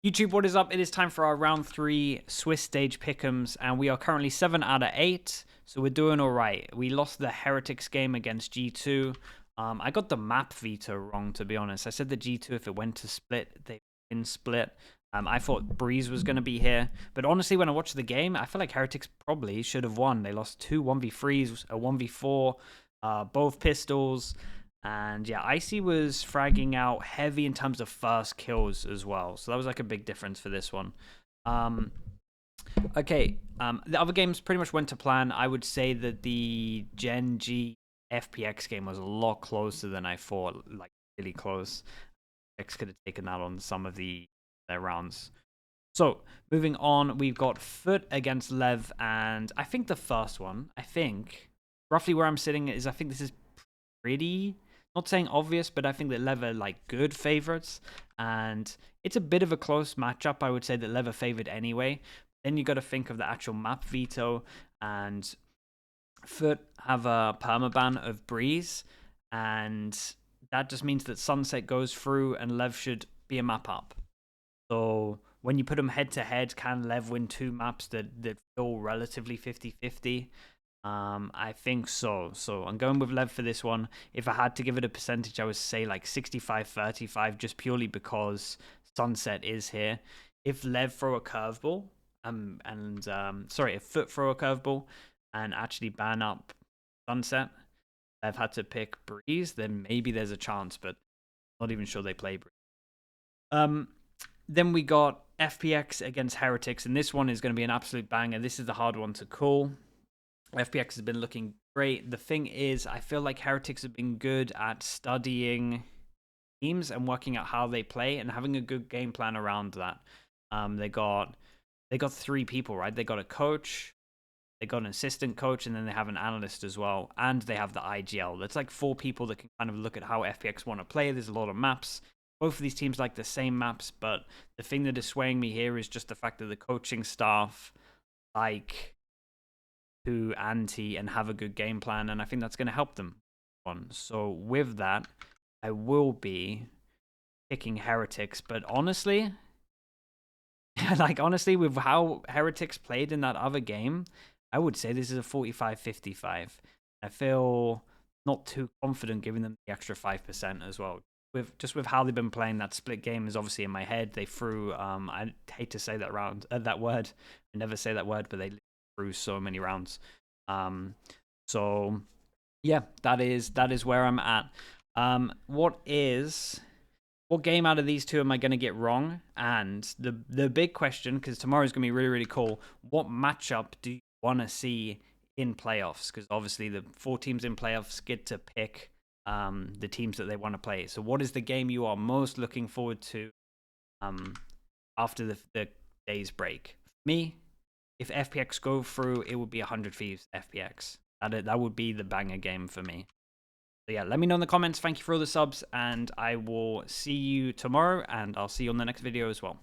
YouTube, what is up? It is time for our round 3 Swiss stage pick'ems, and we are currently 7 out of 8, so we're doing all right. We lost the Heretics game against G2. I got the map veto wrong, to be honest. I said the G2, if it went to split, they didn't split. I thought Breeze was going to be here, but honestly, when I watched the game, I feel like Heretics probably should have won. They lost 2 1v3s, a 1v4, both pistols. And yeah, Icy was fragging out heavy in terms of first kills as well. So that was like a big difference for this one. Okay, the other games pretty much went to plan. I would say that the Gen G FPX game was a lot closer than I thought, like really close. X could have taken that on some of their rounds. So moving on, we've got Foot against Lev, and I think the first one, roughly where I'm sitting is, I think this is pretty, not saying obvious, but I think that Lev are like good favorites, and it's a bit of a close matchup. I would say that Lev are favored anyway. Then you got to think of the actual map veto, and Foot have a permaban of Breeze, and that just means that Sunset goes through and Lev should be a map up. So when you put them head to head, can Lev win 2 maps that feel relatively 50-50? I think so. So I'm going with Lev for this one. If I had to give it a percentage, I would say like 65-35, just purely because Sunset is here. If Lev throw a curveball, if Foot throw a curveball and actually ban up Sunset, Lev had to pick Breeze, then maybe there's a chance, but not even sure they play Breeze. Then we got FPX against Heretics, and this one is going to be an absolute banger. This is the hard one to call. FPX has been looking great. The thing is, I feel like Heretics have been good at studying teams and working out how they play and having a good game plan around that. They got 3 people, right? They got a coach, they got an assistant coach, and then they have an analyst as well, and they have the IGL. That's like 4 people that can kind of look at how FPX want to play. There's a lot of maps. Both of these teams like the same maps, but the thing that is swaying me here is just the fact that the coaching staff like to ante and have a good game plan, and I think that's going to help them on. So with that, I will be picking Heretics, but honestly, with how Heretics played in that other game, I would say this is a 45-55. I feel not too confident giving them the extra 5% as well. With how they've been playing, that split game is obviously in my head. They threw I hate to say that word. I never say that word, but they through so many rounds. So yeah, that is where I'm at. What game out of these two am I going to get wrong? And the big question, because tomorrow's going to be really, really cool, what matchup do you want to see in playoffs? Because obviously the 4 teams in playoffs get to pick the teams that they want to play. So what is the game you are most looking forward to after the day's break? For me, if FPX go through, it would be 100 Thieves FPX. That would be the banger game for me. So yeah, let me know in the comments. Thank you for all the subs, and I will see you tomorrow, and I'll see you on the next video as well.